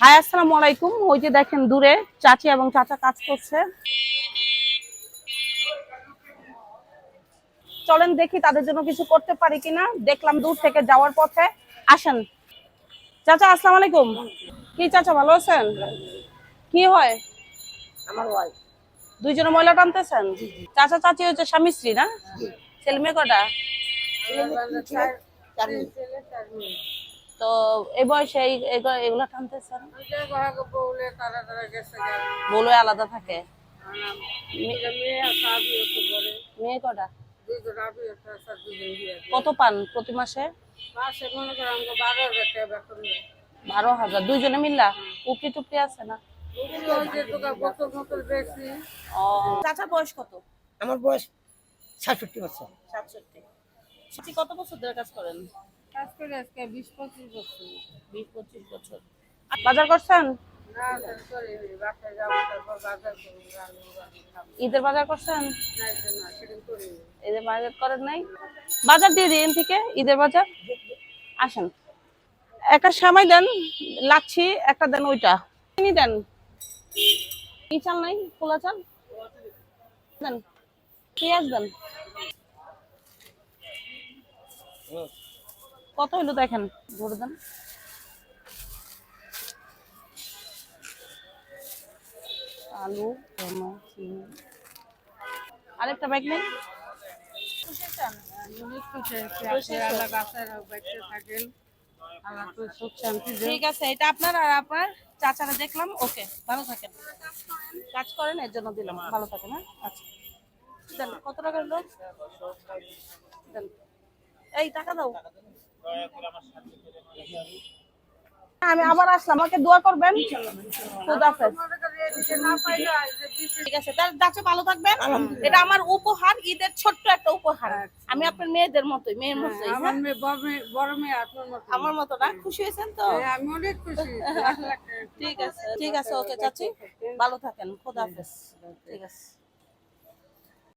High আসসালামু আলাইকুম। ওই যে দেখেন দূরে চাচি এবং চাচা কাজ করছে, চলেন দেখি তাদের জন্য কিছু করতে পারি কিনা। দেখলাম দূর থেকে যাওয়ার পথে। আসেন চাচা, আসসালামু আলাইকুম। কি চাচা, ভালো আছেন? কি হয়? আমার ওয়াইফ। দুইজনে ময়লা টানতেছেন? চাচা চাচি হচ্ছে স্বামী স্ত্রী না? ছেলে মেয়ে কটা? তো এই বয়সে এগুলা টানতেছেন? বলে আলাদা থাকে। মেয়ে কটা? কত পান প্রতি মাসে? 12,000 দুইজনে মিল্লা? উপরি টুপরি আছে না? চাচার বয়স কত? আমার বয়স ৬৭ বছর। 67। কত বছর ধরে কাজ করেন? কাজ করে আজকে 20-25 বছর। 20-25 বছর। বাজার করছেন? না, করিনি। বাসায় যাবো, তারপর বাজার করবো, খাবো। ঈদের বাজার করছেন? না, সেদিন করিনি। ঈদের বাজার করেন নাই? বাজার দিয়ে দিন থেকে ঈদের বাজার। আসেন, একটা সেমাই দেন, লাচ্ছি একটা দেন, ওইটা চিনি দেন। কি চাল নাই? খোলা চাল দেন, পেঁয়াজ দেন। কত হইলো দেখেন, ধরে দেন। আলু, চিনি। আরেকটা ব্যাগ নেই? ঠিক আছে, এটা আপনার আর আপনার চাচারা দেখলাম। ওকে, ভালো থাকেন, কাজ করেন এর জন্য দিলাম। ভালো থাকেন। হ্যাঁ, আচ্ছা দেন। কত টাকা হলো দেন। এই টাকা দাও। আমি আবার আসলাম, আমাকে দোয়া করবেন। খোদা হাফেজ। ঠিক আছে, তাহলে চাচা ভালো থাকবেন। এটা আমার উপহার, ঈদের ছোট্ট একটা উপহার। আমি আপনার মেয়েদের মতোই, মেয়ের মতোই। আমার মেয়ে বড় মেয়ে আপনার মতো। আমার মতো না? খুশি হয়েছেন তো? আমি অনেক খুশি। ঠিক আছে, ঠিক আছে। ওকে চাচি, ভালো থাকেন। খোদা হাফেজ। ঠিক আছে।